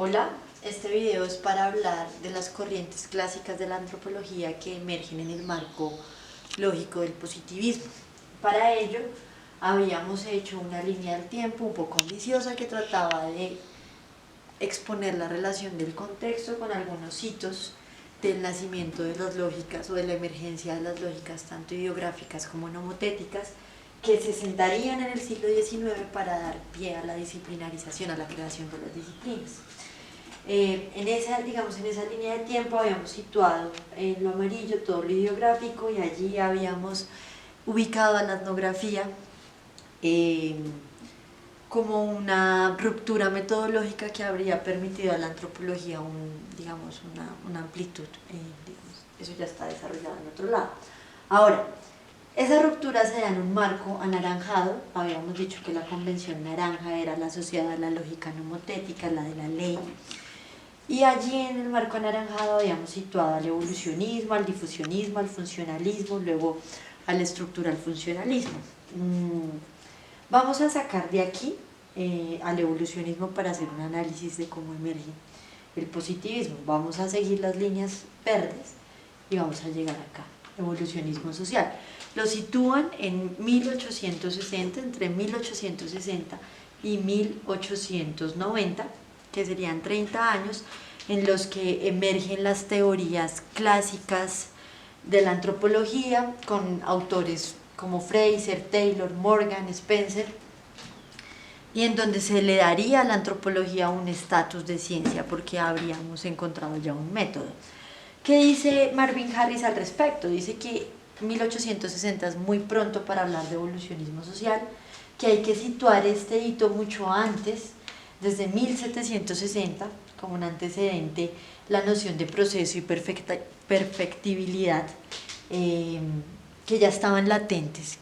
Hola, este video es para hablar de las corrientes clásicas de la antropología que emergen en el marco lógico del positivismo. Para ello, habíamos hecho una línea del tiempo un poco ambiciosa que trataba de exponer la relación del contexto con algunos hitos del nacimiento de las lógicas o de la emergencia de las lógicas tanto ideográficas como nomotéticas que se sentarían en el siglo XIX para dar pie a la disciplinarización, a la creación de las disciplinas. En esa línea de tiempo habíamos situado en lo amarillo todo lo ideográfico y allí habíamos ubicado a la etnografía como una ruptura metodológica que habría permitido a la antropología una amplitud, eso ya está desarrollado en otro lado. Ahora, esa ruptura se da en un marco anaranjado. Habíamos dicho que la convención naranja era la asociada a la lógica nomotética, la de la ley, y allí en el marco anaranjado habíamos situado al evolucionismo, al difusionismo, al funcionalismo, luego al estructural funcionalismo. Vamos a sacar de aquí al evolucionismo para hacer un análisis de cómo emerge el positivismo. Vamos a seguir las líneas verdes y vamos a llegar acá, evolucionismo social. Lo sitúan en 1860, entre 1860 y 1890, que serían 30 años en los que emergen las teorías clásicas de la antropología con autores como Fraser, Taylor, Morgan, Spencer, y en donde se le daría a la antropología un estatus de ciencia porque habríamos encontrado ya un método. ¿Qué dice Marvin Harris al respecto? Dice que 1860 es muy pronto para hablar de evolucionismo social, que hay que situar este hito mucho antes, desde 1760, como un antecedente, la noción de proceso y perfectibilidad, que ya estaban latentes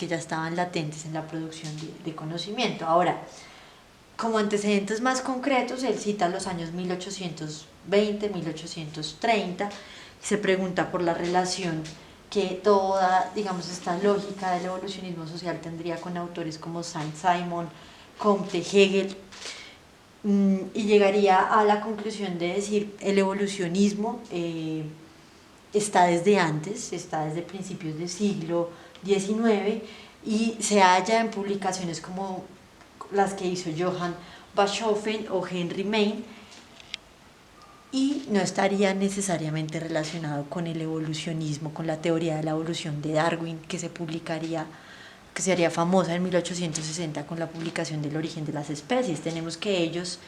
en la producción de conocimiento. Ahora, como antecedentes más concretos, él cita los años 1820, 1830, se pregunta por la relación que toda, esta lógica del evolucionismo social tendría con autores como Saint-Simon, Comte, Hegel, y llegaría a la conclusión de decir el evolucionismo está desde antes, está desde principios del siglo XIX y se halla en publicaciones como las que hizo Johann Bachofen o Henry Main, y no estaría necesariamente relacionado con el evolucionismo, con la teoría de la evolución de Darwin, que se haría famosa en 1860 con la publicación del origen de las especies. Tenemos que ellos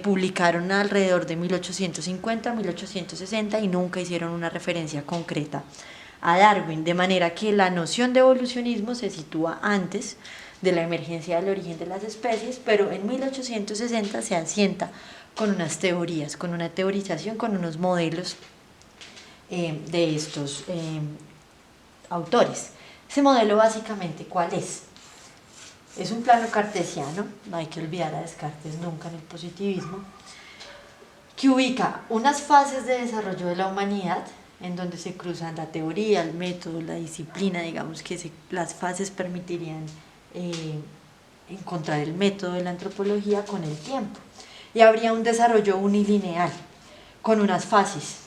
publicaron alrededor de 1850, 1860 y nunca hicieron una referencia concreta a Darwin, de manera que la noción de evolucionismo se sitúa antes de la emergencia del origen de las especies, pero en 1860 se asienta con unas teorías, con una teorización, con unos modelos de estos autores. Ese modelo básicamente, ¿cuál es? Es un plano cartesiano, no hay que olvidar a Descartes nunca en el positivismo, que ubica unas fases de desarrollo de la humanidad, en donde se cruzan la teoría, el método, la disciplina, las fases permitirían encontrar el método de la antropología con el tiempo. Y habría un desarrollo unilineal, con unas fases.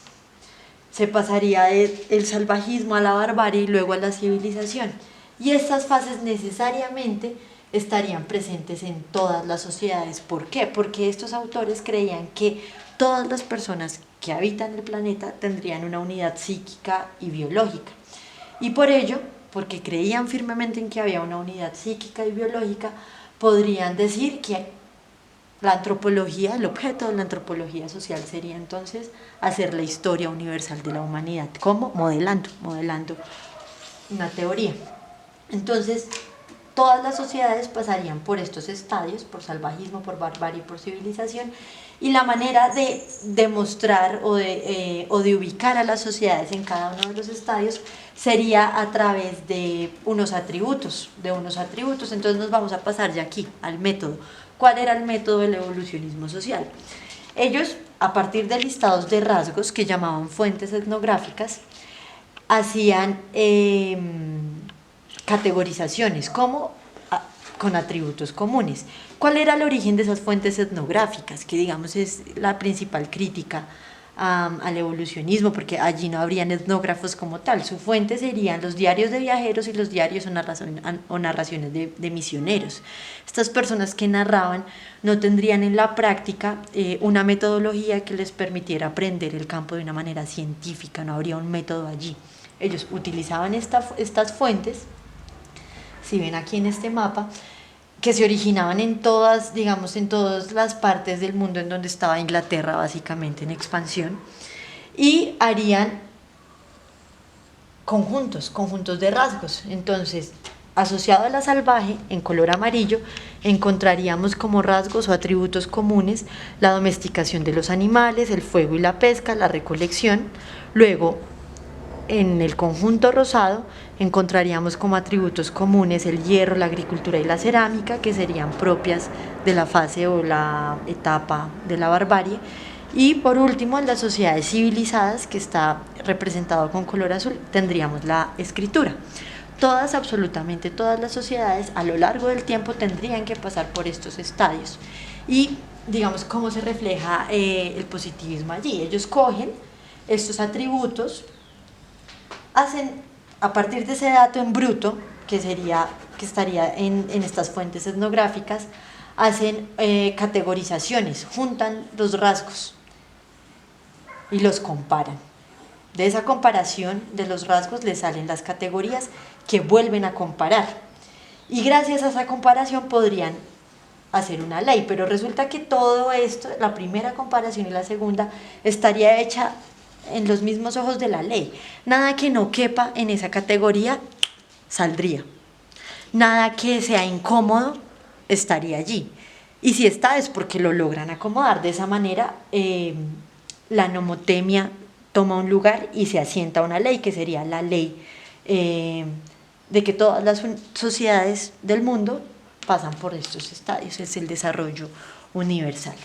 Se pasaría del salvajismo a la barbarie y luego a la civilización. Y estas fases necesariamente estarían presentes en todas las sociedades. ¿Por qué? Porque estos autores creían que todas las personas que habitan el planeta tendrían una unidad psíquica y biológica. Y por ello, porque creían firmemente en que había una unidad psíquica y biológica, podrían decir que la antropología, el objeto de la antropología social sería entonces hacer la historia universal de la humanidad. ¿Cómo? Modelando una teoría. Entonces, todas las sociedades pasarían por estos estadios, por salvajismo, por barbarie, por civilización, y la manera de demostrar o de ubicar a las sociedades en cada uno de los estadios sería a través de unos atributos. Entonces nos vamos a pasar ya aquí al método. ¿Cuál era el método del evolucionismo social? Ellos, a partir de listados de rasgos que llamaban fuentes etnográficas, hacían categorizaciones, como con atributos comunes. ¿Cuál era el origen de esas fuentes etnográficas? Que digamos es la principal crítica al evolucionismo, porque allí no habrían etnógrafos como tal. Su fuente serían los diarios de viajeros y los diarios o narraciones de misioneros. Estas personas que narraban no tendrían en la práctica una metodología que les permitiera aprender el campo de una manera científica, no habría un método allí. Ellos utilizaban estas fuentes, si ven aquí en este mapa, que se originaban en todas, digamos, en todas las partes del mundo en donde estaba Inglaterra básicamente en expansión, y harían conjuntos de rasgos. Entonces, asociado a la salvaje, en color amarillo, encontraríamos como rasgos o atributos comunes la domesticación de los animales, el fuego y la pesca, la recolección. Luego, en el conjunto rosado encontraríamos como atributos comunes el hierro, la agricultura y la cerámica, que serían propias de la fase o la etapa de la barbarie. Y por último, en las sociedades civilizadas, que está representado con color azul, tendríamos la escritura. Todas, absolutamente todas las sociedades a lo largo del tiempo tendrían que pasar por estos estadios. Y digamos cómo se refleja el positivismo allí. Ellos cogen estos atributos, hacen a partir de ese dato en bruto, que estaría en estas fuentes etnográficas, hacen categorizaciones, juntan los rasgos y los comparan. De esa comparación de los rasgos les salen las categorías que vuelven a comparar. Y gracias a esa comparación podrían hacer una ley, pero resulta que todo esto, la primera comparación y la segunda, estaría hecha en los mismos ojos de la ley. Nada que no quepa en esa categoría saldría. Nada que sea incómodo estaría allí. Y si está es porque lo logran acomodar. De esa manera la nomotemia toma un lugar y se asienta una ley, que sería la ley de que todas las sociedades del mundo pasan por estos estadios. Es el desarrollo universal.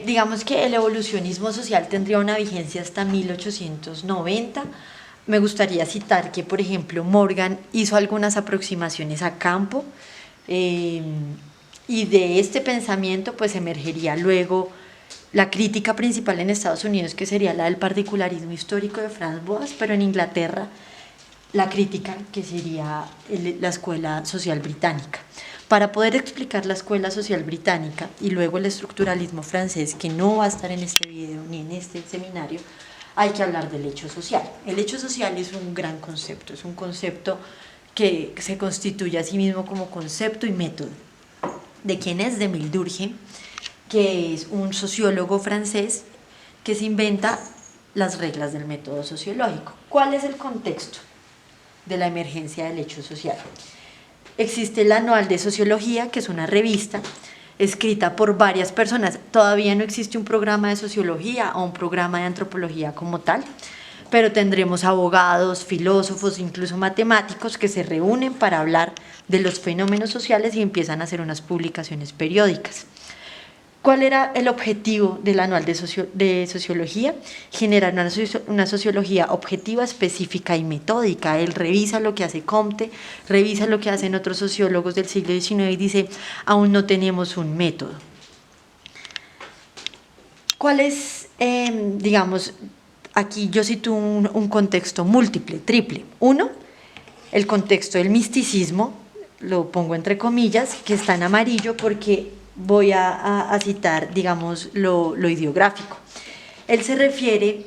Digamos que el evolucionismo social tendría una vigencia hasta 1890. Me gustaría citar que, por ejemplo, Morgan hizo algunas aproximaciones a campo, y de este pensamiento pues emergería luego la crítica principal en Estados Unidos, que sería la del particularismo histórico de Franz Boas, pero en Inglaterra la crítica, que sería la escuela social británica. Para poder explicar la escuela social británica y luego el estructuralismo francés, que no va a estar en este video ni en este seminario, hay que hablar del hecho social. El hecho social es un gran concepto, es un concepto que se constituye a sí mismo como concepto y método. ¿De quién es? De Émile Durkheim, que es un sociólogo francés que se inventa las reglas del método sociológico. ¿Cuál es el contexto de la emergencia del hecho social? Existe el Anual de Sociología, que es una revista escrita por varias personas. Todavía no existe un programa de sociología o un programa de antropología como tal, pero tendremos abogados, filósofos, incluso matemáticos que se reúnen para hablar de los fenómenos sociales y empiezan a hacer unas publicaciones periódicas. ¿Cuál era el objetivo del Anual de Sociología? Generar una sociología objetiva, específica y metódica. Él revisa lo que hace Comte, revisa lo que hacen otros sociólogos del siglo XIX y dice, aún no tenemos un método. ¿Cuál es, digamos, aquí yo sitúo un contexto múltiple, triple? Uno, el contexto del misticismo, lo pongo entre comillas, que está en amarillo porque voy a citar, digamos, lo ideográfico. Él se refiere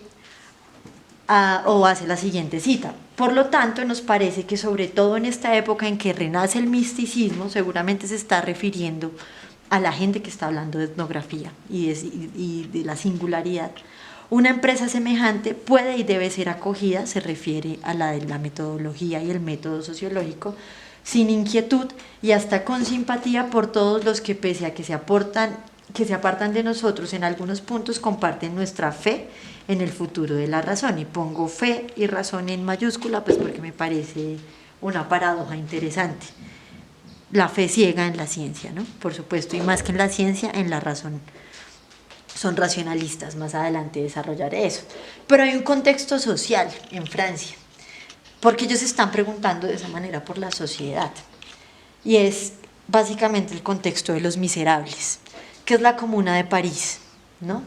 o hace la siguiente cita. Por lo tanto, nos parece que sobre todo en esta época en que renace el misticismo, seguramente se está refiriendo a la gente que está hablando de etnografía y de la singularidad. Una empresa semejante puede y debe ser acogida, se refiere a la de la metodología y el método sociológico, sin inquietud y hasta con simpatía por todos los que, pese a que se apartan de nosotros en algunos puntos, comparten nuestra fe en el futuro de la razón. Y pongo fe y razón en mayúscula pues porque me parece una paradoja interesante. La fe ciega en la ciencia, ¿no? Por supuesto, y más que en la ciencia, en la razón. Son racionalistas, más adelante desarrollaré eso. Pero hay un contexto social en Francia, porque ellos se están preguntando de esa manera por la sociedad. y es básicamente el contexto de Los Miserables, que es la Comuna de París, ¿no?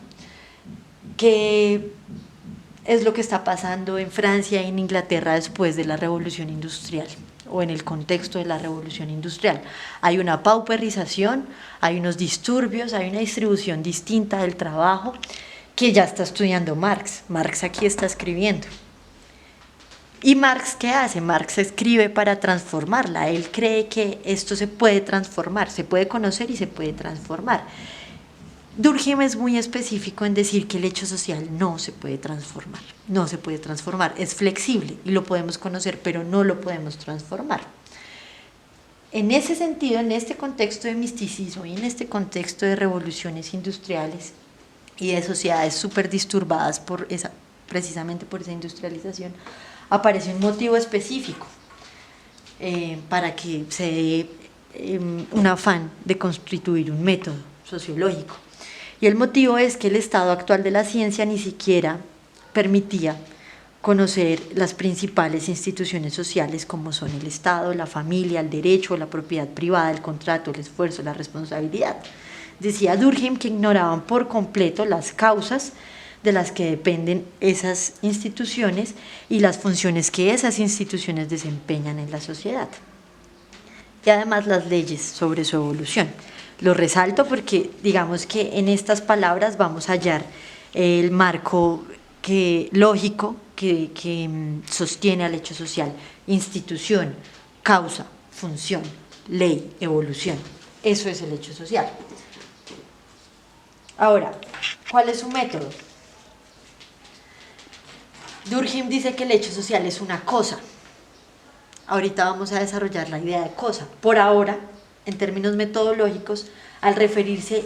Que es lo que está pasando en Francia y en Inglaterra después de la Revolución Industrial, o en el contexto de la Revolución Industrial. Hay una pauperización, hay unos disturbios, hay una distribución distinta del trabajo que ya está estudiando Marx. Marx aquí está escribiendo. ¿Y Marx qué hace? Marx escribe para transformarla. Él cree que esto se puede transformar, se puede conocer y se puede transformar. Durkheim es muy específico en decir que el hecho social no se puede transformar, no se puede transformar, es flexible y lo podemos conocer, pero no lo podemos transformar. En ese sentido, en este contexto de misticismo y en este contexto de revoluciones industriales y de sociedades súper disturbadas precisamente por esa industrialización, aparece un motivo específico para que se dé un afán de constituir un método sociológico. Y el motivo es que el estado actual de la ciencia ni siquiera permitía conocer las principales instituciones sociales como son el Estado, la familia, el derecho, la propiedad privada, el contrato, el esfuerzo, la responsabilidad. Decía Durkheim que ignoraban por completo las causas de las que dependen esas instituciones y las funciones que esas instituciones desempeñan en la sociedad. Y además las leyes sobre su evolución. Lo resalto porque digamos que en estas palabras vamos a hallar el marco lógico que sostiene al hecho social: institución, causa, función, ley, evolución. Eso es el hecho social. Ahora, ¿cuál es su método? Durkheim dice que el hecho social es una cosa. Ahorita vamos a desarrollar la idea de cosa. Por ahora, en términos metodológicos, al referirse